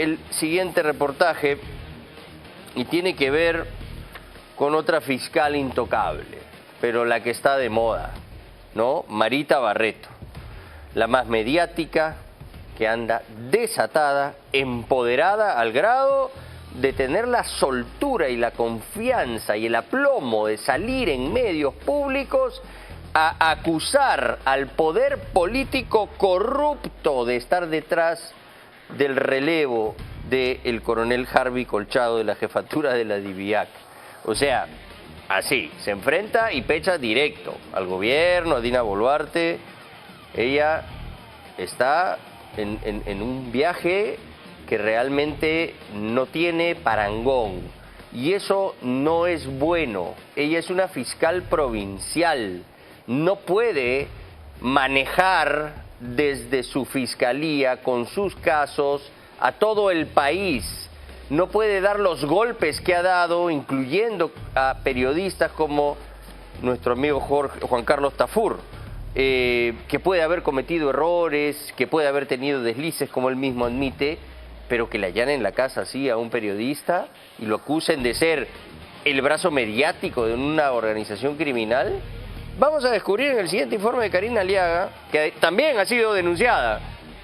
el siguiente reportaje y tiene que ver con otra fiscal intocable, pero la que está de moda, ¿no? Marita Barreto, la más mediática, que anda desatada, empoderada al grado de tener la soltura y la confianza y el aplomo de salir en medios públicos a acusar al poder político corrupto de estar detrás del relevo del coronel Harvey Colchado de la jefatura de la DIVIAC. O sea, así, se enfrenta y pecha directo al gobierno, a Dina Boluarte. Ella está en un viaje que realmente no tiene parangón. Y eso no es bueno. Ella es una fiscal provincial. No puede manejar desde su fiscalía con sus casos a todo el país. No puede dar los golpes que ha dado, incluyendo a periodistas como nuestro amigo Juan Carlos Tafur, que puede haber cometido errores, que puede haber tenido deslices, como él mismo admite, pero que le allanen la casa así a un periodista y lo acusen de ser el brazo mediático de una organización criminal. Vamos a descubrir en el siguiente informe de Karina Aliaga, que también ha sido denunciada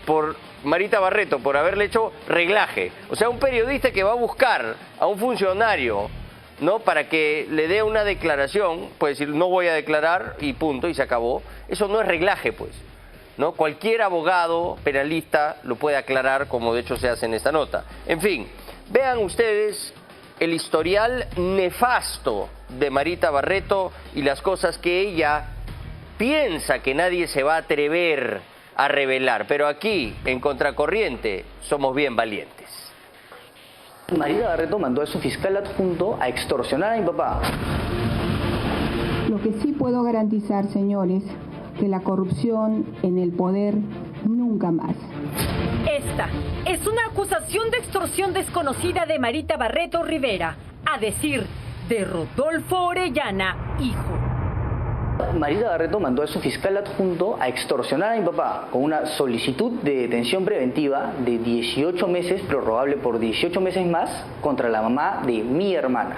por Marita Barreto por haberle hecho reglaje. O sea, un periodista que va a buscar a un funcionario, ¿no?, para que le dé una declaración, puede decir no voy a declarar y punto, y se acabó. Eso no es reglaje, pues, ¿no? Cualquier abogado penalista lo puede aclarar, como de hecho se hace en esta nota. En fin, vean ustedes el historial nefasto de Marita Barreto y las cosas que ella piensa que nadie se va a atrever a revelar. Pero aquí, en Contracorriente, somos bien valientes. Marita Barreto mandó a su fiscal adjunto a extorsionar a mi papá. Lo que sí puedo garantizar, señores, que la corrupción en el poder nunca más. Esta es una acusación de extorsión desconocida de Marita Barreto Rivera, a decir de Rodolfo Orellana, hijo. Marita Barreto mandó a su fiscal adjunto a extorsionar a mi papá con una solicitud de detención preventiva de 18 meses, prorrogable por 18 meses más, contra la mamá de mi hermana.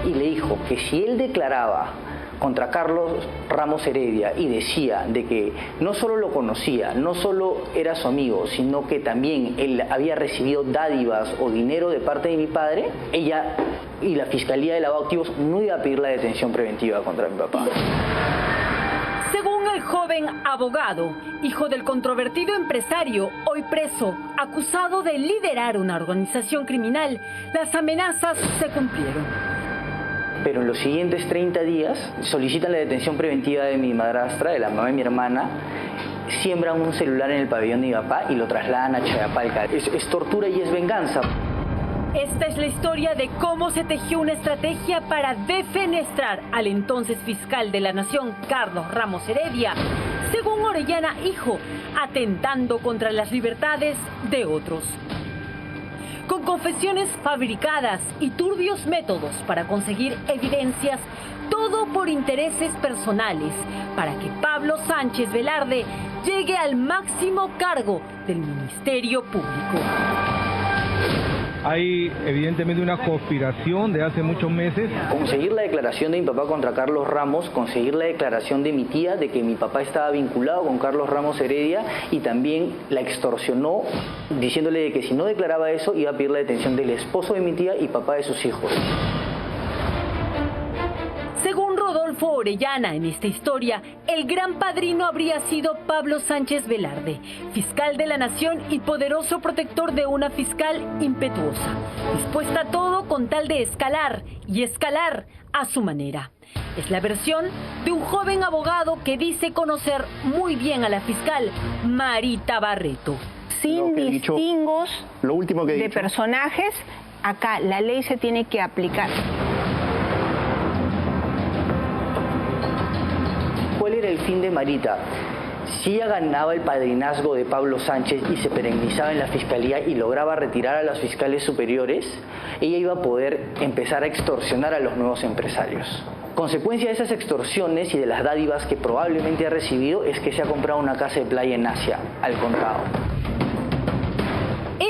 Y le dijo que si él declaraba contra Carlos Ramos Heredia y decía de que no solo lo conocía, no solo era su amigo, sino que también él había recibido dádivas o dinero de parte de mi padre, ella y la Fiscalía de Lavado de Activos no iba a pedir la detención preventiva contra mi papá. Según el joven abogado, hijo del controvertido empresario, hoy preso, acusado de liderar una organización criminal, las amenazas se cumplieron. Pero en los siguientes 30 días solicitan la detención preventiva de mi madrastra, de la mamá de mi hermana, siembran un celular en el pabellón de mi papá y lo trasladan a Chayapalca. Es tortura y es venganza. Esta es la historia de cómo se tejió una estrategia para defenestrar al entonces fiscal de la Nación, Carlos Ramos Heredia, según Orellana, hijo, atentando contra las libertades de otros. Con confesiones fabricadas y turbios métodos para conseguir evidencias, todo por intereses personales, para que Pablo Sánchez Velarde llegue al máximo cargo del Ministerio Público. Hay evidentemente una conspiración de hace muchos meses. Conseguir la declaración de mi papá contra Carlos Ramos, conseguir la declaración de mi tía de que mi papá estaba vinculado con Carlos Ramos Heredia y también la extorsionó diciéndole de que si no declaraba eso iba a pedir la detención del esposo de mi tía y papá de sus hijos. Según Rodolfo Orellana, en esta historia, el gran padrino habría sido Pablo Sánchez Velarde, fiscal de la Nación y poderoso protector de una fiscal impetuosa, dispuesta a todo con tal de escalar y escalar a su manera. Es la versión de un joven abogado que dice conocer muy bien a la fiscal Marita Barreto. Sin distingos de personajes, acá la ley se tiene que aplicar. ¿Cuál era el fin de Marita? Si ella ganaba el padrinazgo de Pablo Sánchez y se perennizaba en la fiscalía y lograba retirar a los fiscales superiores, ella iba a poder empezar a extorsionar a los nuevos empresarios. Consecuencia de esas extorsiones y de las dádivas que probablemente ha recibido es que se ha comprado una casa de playa en Asia, al contado.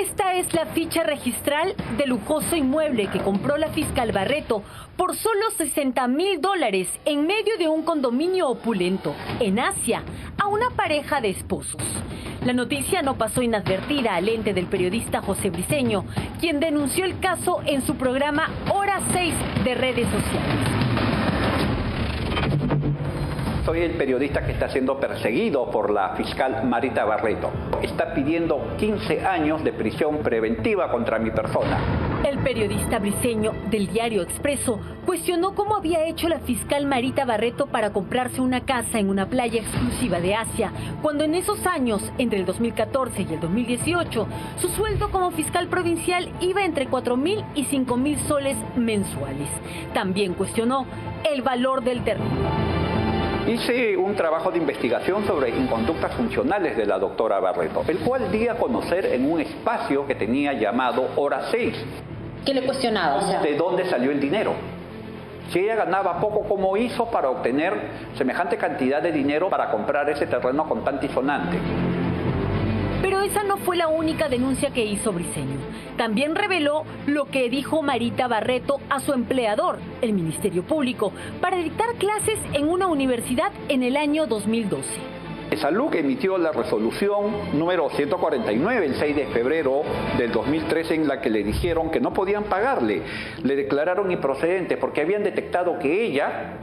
Esta es la ficha registral del lujoso inmueble que compró la fiscal Barreto por solo $60,000 en medio de un condominio opulento en Asia a una pareja de esposos. La noticia no pasó inadvertida al ente del periodista José Briceño, quien denunció el caso en su programa Hora 6 de redes sociales. Soy el periodista que está siendo perseguido por la fiscal Marita Barreto. Está pidiendo 15 años de prisión preventiva contra mi persona. El periodista Briceño del diario Expreso cuestionó cómo había hecho la fiscal Marita Barreto para comprarse una casa en una playa exclusiva de Asia, cuando en esos años, entre el 2014 y el 2018, su sueldo como fiscal provincial iba entre 4.000 y 5.000 soles mensuales. También cuestionó el valor del terreno. Hice un trabajo de investigación sobre inconductas funcionales de la doctora Barreto, el cual di a conocer en un espacio que tenía llamado Hora 6. ¿Qué le cuestionaba? O sea, ¿de dónde salió el dinero? Si ella ganaba poco, ¿cómo hizo para obtener semejante cantidad de dinero para comprar ese terreno con tan tisonante? Pero esa no fue la única denuncia que hizo Briceño. También reveló lo que dijo Marita Barreto a su empleador, el Ministerio Público, para dictar clases en una universidad en el año 2012. Salud emitió la resolución número 149 el 6 de febrero del 2013 en la que le dijeron que no podían pagarle. Le declararon improcedente porque habían detectado que ella,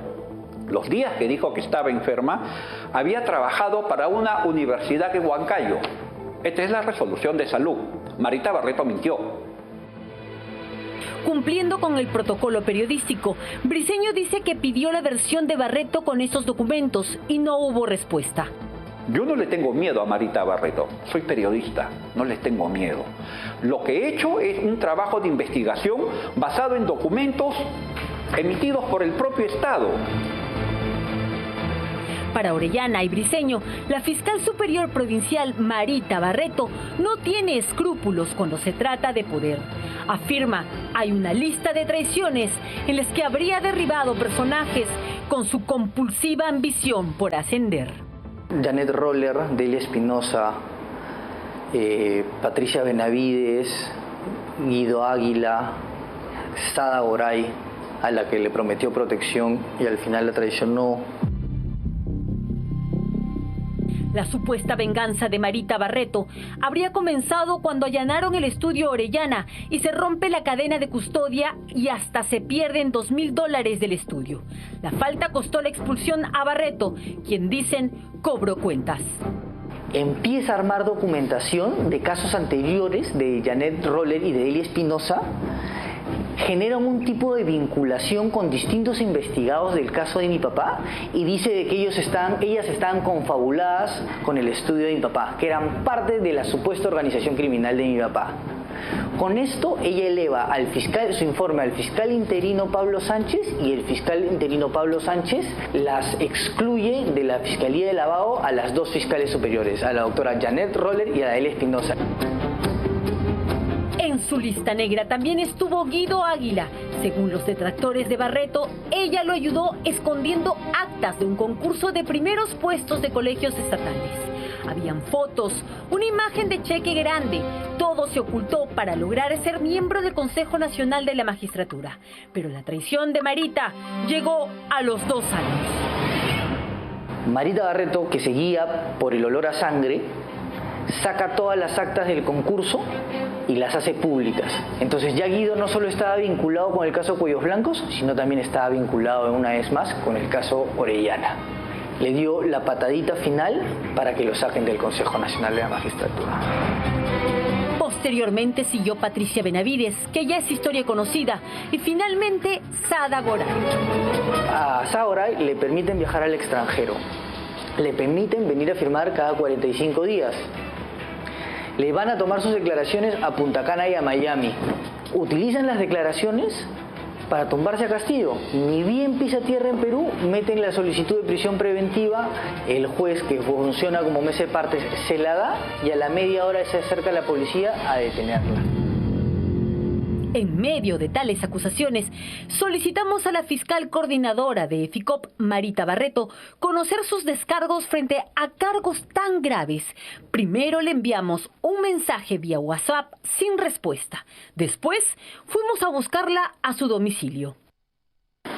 los días que dijo que estaba enferma, había trabajado para una universidad en Huancayo. Esta es la resolución de Salud. Marita Barreto mintió. Cumpliendo con el protocolo periodístico, Briceño dice que pidió la versión de Barreto con esos documentos y no hubo respuesta. Yo no le tengo miedo a Marita Barreto, soy periodista, no les tengo miedo. Lo que he hecho es un trabajo de investigación basado en documentos emitidos por el propio Estado. Para Orellana y Briceño, la fiscal superior provincial Marita Barreto no tiene escrúpulos cuando se trata de poder. Afirma, hay una lista de traiciones en las que habría derribado personajes con su compulsiva ambición por ascender. Janet Roller, Delia Espinosa, Patricia Benavides, Guido Águila, Sada Goray, a la que le prometió protección y al final la traicionó. La supuesta venganza de Marita Barreto habría comenzado cuando allanaron el estudio Orellana y se rompe la cadena de custodia y hasta se pierden $2.000 del estudio. La falta costó la expulsión a Barreto, quien dicen cobró cuentas. Empieza a armar documentación de casos anteriores de Janet Roller y de Delia Espinosa. Generan un tipo de vinculación con distintos investigados del caso de mi papá y dice de que ellas estaban confabuladas con el estudio de mi papá, que eran parte de la supuesta organización criminal de mi papá. Con esto ella eleva su informe al fiscal interino Pablo Sánchez y el fiscal interino Pablo Sánchez las excluye de la Fiscalía de Lavado a las dos fiscales superiores, a la doctora Janet Roller y a Delia Espinosa. En su lista negra también estuvo Guido Águila. Según los detractores de Barreto, ella lo ayudó escondiendo actas de un concurso de primeros puestos de colegios estatales. Habían fotos, una imagen de cheque grande. Todo se ocultó para lograr ser miembro del Consejo Nacional de la Magistratura. Pero la traición de Marita llegó a los 2 años. Marita Barreto, que seguía por el olor a sangre, saca todas las actas del concurso y las hace públicas. Entonces ya Guido no solo estaba vinculado con el caso Cuellos Blancos, sino también estaba vinculado una vez más con el caso Orellana. Le dio la patadita final para que lo saquen del Consejo Nacional de la Magistratura. Posteriormente siguió Patricia Benavides, que ya es historia conocida, y finalmente Sada Goray. A Sada Goray le permiten viajar al extranjero. Le permiten venir a firmar cada 45 días. Le van a tomar sus declaraciones a Punta Cana y a Miami. Utilizan las declaraciones para tumbarse a Castillo. Ni bien pisa tierra en Perú, meten la solicitud de prisión preventiva. El juez, que funciona como mesa de partes, se la da y a la media hora se acerca la policía a detenerla. En medio de tales acusaciones, solicitamos a la fiscal coordinadora de EFICOP, Marita Barreto, conocer sus descargos frente a cargos tan graves. Primero le enviamos un mensaje vía WhatsApp sin respuesta. Después, fuimos a buscarla a su domicilio.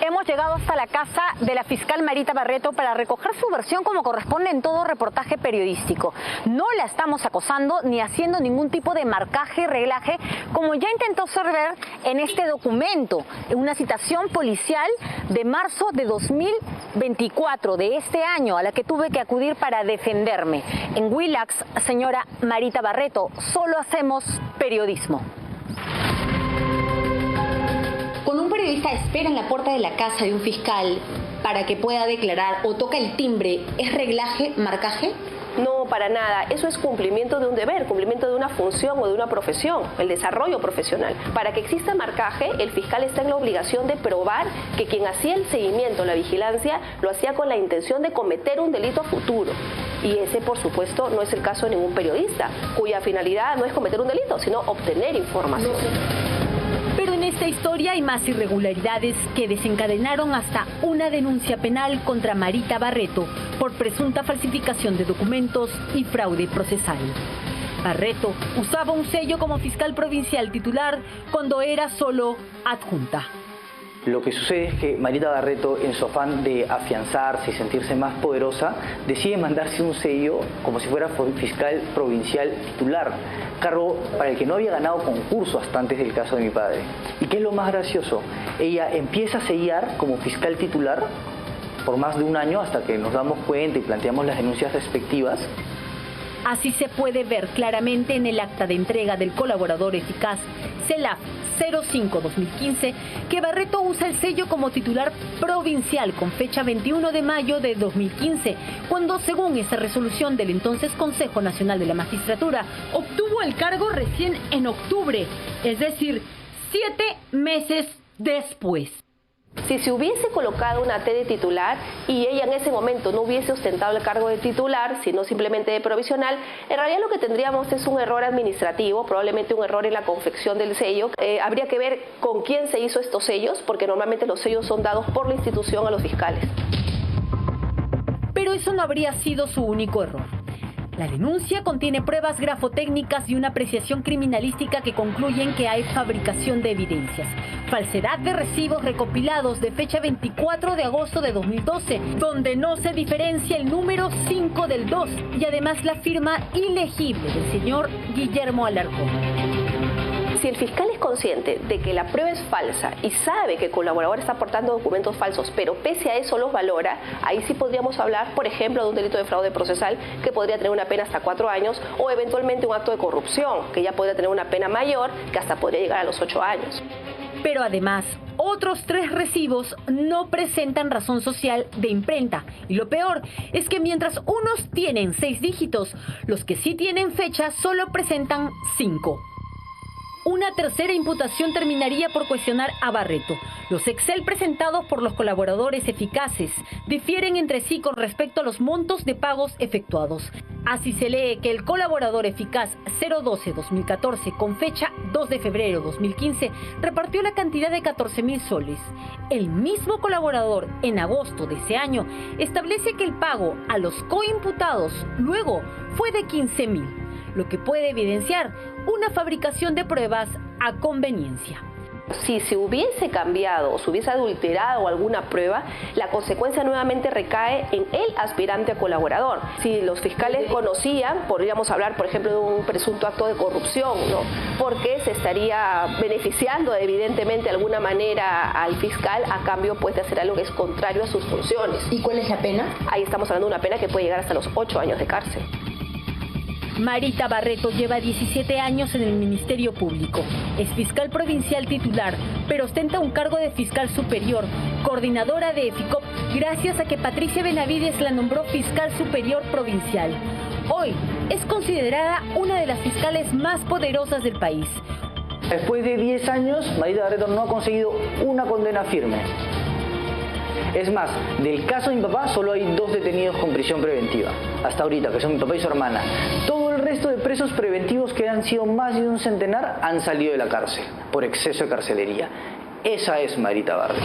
Hemos llegado hasta la casa de la fiscal Marita Barreto para recoger su versión como corresponde en todo reportaje periodístico. No la estamos acosando ni haciendo ningún tipo de marcaje, reglaje, como ya intentó observar en este documento, en una citación policial de marzo de 2024, de este año, a la que tuve que acudir para defenderme. En Willax, señora Marita Barreto, solo hacemos periodismo. Cuando un periodista espera en la puerta de la casa de un fiscal para que pueda declarar o toca el timbre, ¿es reglaje, marcaje? No, para nada. Eso es cumplimiento de un deber, cumplimiento de una función o de una profesión, el desarrollo profesional. Para que exista marcaje, el fiscal está en la obligación de probar que quien hacía el seguimiento, la vigilancia, lo hacía con la intención de cometer un delito a futuro. Y ese, por supuesto, no es el caso de ningún periodista, cuya finalidad no es cometer un delito, sino obtener información. Pero en esta historia hay más irregularidades que desencadenaron hasta una denuncia penal contra Marita Barreto por presunta falsificación de documentos y fraude procesal. Barreto usaba un sello como fiscal provincial titular cuando era solo adjunta. Lo que sucede es que Marita Barreto, en su afán de afianzarse y sentirse más poderosa, decide mandarse un sello como si fuera fiscal provincial titular, cargo para el que no había ganado concurso hasta antes del caso de mi padre. ¿Y qué es lo más gracioso? Ella empieza a sellar como fiscal titular por más de un año hasta que nos damos cuenta y planteamos las denuncias respectivas. Así se puede ver claramente en el acta de entrega del colaborador eficaz CELAF 05-2015 que Barreto usa el sello como titular provincial con fecha 21 de mayo de 2015, cuando según esta resolución del entonces Consejo Nacional de la Magistratura obtuvo el cargo recién en octubre, es decir, 7 meses después. Si se hubiese colocado una T de titular y ella en ese momento no hubiese ostentado el cargo de titular, sino simplemente de provisional, en realidad lo que tendríamos es un error administrativo, probablemente un error en la confección del sello. Habría que ver con quién se hizo estos sellos, porque normalmente los sellos son dados por la institución a los fiscales. Pero eso no habría sido su único error. La denuncia contiene pruebas grafotécnicas y una apreciación criminalística que concluyen que hay fabricación de evidencias, falsedad de recibos recopilados de fecha 24 de agosto de 2012, donde no se diferencia el número 5 del 2 y además la firma ilegible del señor Guillermo Alarcón. Si el fiscal es consciente de que la prueba es falsa y sabe que el colaborador está aportando documentos falsos, pero pese a eso los valora, ahí sí podríamos hablar, por ejemplo, de un delito de fraude procesal que podría tener una pena hasta 4 años o eventualmente un acto de corrupción que ya podría tener una pena mayor que hasta podría llegar a los 8 años. Pero además, otros 3 recibos no presentan razón social de imprenta. Y lo peor es que mientras unos tienen 6 dígitos, los que sí tienen fecha solo presentan 5. Una tercera imputación terminaría por cuestionar a Barreto. Los Excel presentados por los colaboradores eficaces difieren entre sí con respecto a los montos de pagos efectuados. Así se lee que el colaborador eficaz 012-2014 con fecha 2 de febrero 2015 repartió la cantidad de 14.000 soles. El mismo colaborador en agosto de ese año establece que el pago a los coimputados luego fue de 15.000. Lo que puede evidenciar una fabricación de pruebas a conveniencia. Si se hubiese cambiado o se hubiese adulterado alguna prueba, la consecuencia nuevamente recae en el aspirante a colaborador. Si los fiscales conocían, podríamos hablar, por ejemplo, de un presunto acto de corrupción, ¿no? Porque se estaría beneficiando evidentemente de alguna manera al fiscal a cambio pues, de hacer algo que es contrario a sus funciones. ¿Y cuál es la pena? Ahí estamos hablando de una pena que puede llegar hasta los 8 años de cárcel. Marita Barreto lleva 17 años en el Ministerio Público. Es fiscal provincial titular, pero ostenta un cargo de fiscal superior, coordinadora de EFICOP, gracias a que Patricia Benavides la nombró fiscal superior provincial. Hoy es considerada una de las fiscales más poderosas del país. Después de 10 años, Marita Barreto no ha conseguido una condena firme. Es más, del caso de mi papá solo hay 2 detenidos con prisión preventiva, hasta ahorita, que son mi papá y su hermana. Todo el resto de presos preventivos, que han sido más de un centenar, han salido de la cárcel por exceso de carcelería. Esa es Marita Barretto.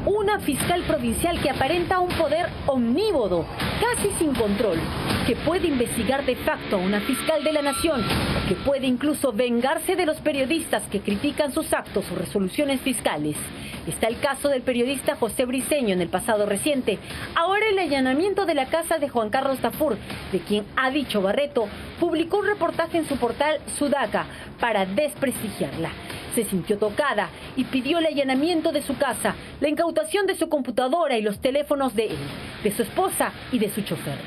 Una fiscal provincial que aparenta un poder omnívodo, casi sin control, que puede investigar de facto a una fiscal de la nación, que puede incluso vengarse de los periodistas que critican sus actos o resoluciones fiscales. Está el caso del periodista José Briceño en el pasado reciente. Ahora el allanamiento de la casa de Juan Carlos Tafur, de quien ha dicho Barretto, publicó un reportaje en su portal Sudaca para desprestigiarla. Se sintió tocada y pidió el allanamiento de su casa, la incautación de su computadora y los teléfonos de él, de su esposa y de su chofer.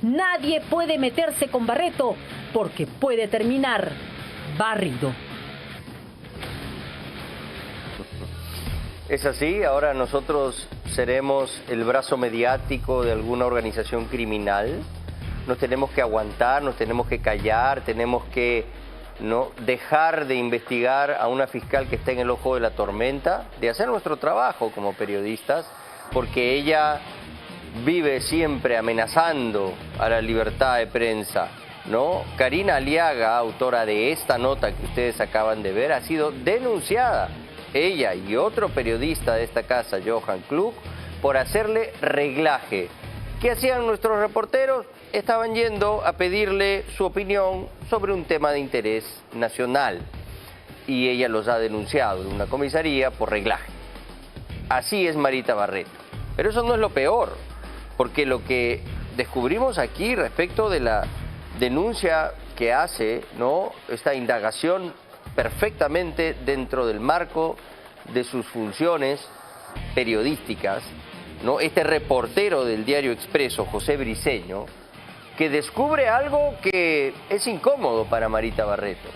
Nadie puede meterse con Barretto porque puede terminar barrido. Es así, ahora nosotros seremos el brazo mediático de alguna organización criminal. Nos tenemos que aguantar, nos tenemos que callar, tenemos que no dejar de investigar a una fiscal que está en el ojo de la tormenta, de hacer nuestro trabajo como periodistas, porque ella vive siempre amenazando a la libertad de prensa, ¿no? Karina Aliaga, autora de esta nota que ustedes acaban de ver, ha sido denunciada, ella y otro periodista de esta casa, Johan Klug, por hacerle reglaje. ¿Qué hacían nuestros reporteros? Estaban yendo a pedirle su opinión sobre un tema de interés nacional y ella los ha denunciado en una comisaría por reglaje. Así es Marita Barretto. Pero eso no es lo peor, porque lo que descubrimos aquí respecto de la denuncia que hace, ¿no?, esta indagación perfectamente dentro del marco de sus funciones periodísticas, ¿no?, este reportero del Diario Expreso, José Briceño, que descubre algo que es incómodo para Marita Barretto.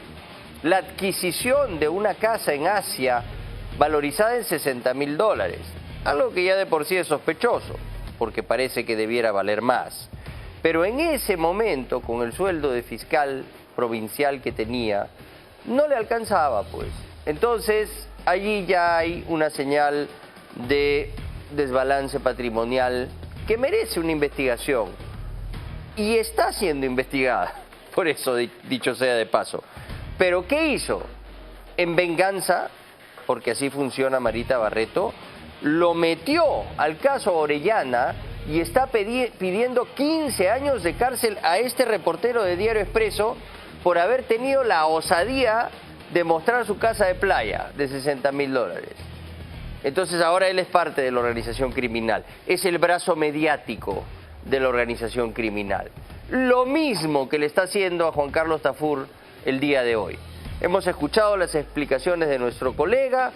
La adquisición de una casa en Asia valorizada en $60.000, algo que ya de por sí es sospechoso, porque parece que debiera valer más. Pero en ese momento, con el sueldo de fiscal provincial que tenía, no le alcanzaba, pues. Entonces, allí ya hay una señal de desbalance patrimonial que merece una investigación. Y está siendo investigada, por eso dicho sea de paso. ¿Pero qué hizo? En venganza, porque así funciona Marita Barretto, lo metió al caso Orellana y está pidiendo 15 años de cárcel a este reportero de Diario Expreso por haber tenido la osadía de mostrar su casa de playa de $60.000. Entonces ahora él es parte de la organización criminal, es el brazo mediático de la organización criminal. Lo mismo que le está haciendo a Juan Carlos Tafur el día de hoy. Hemos escuchado las explicaciones de nuestro colega,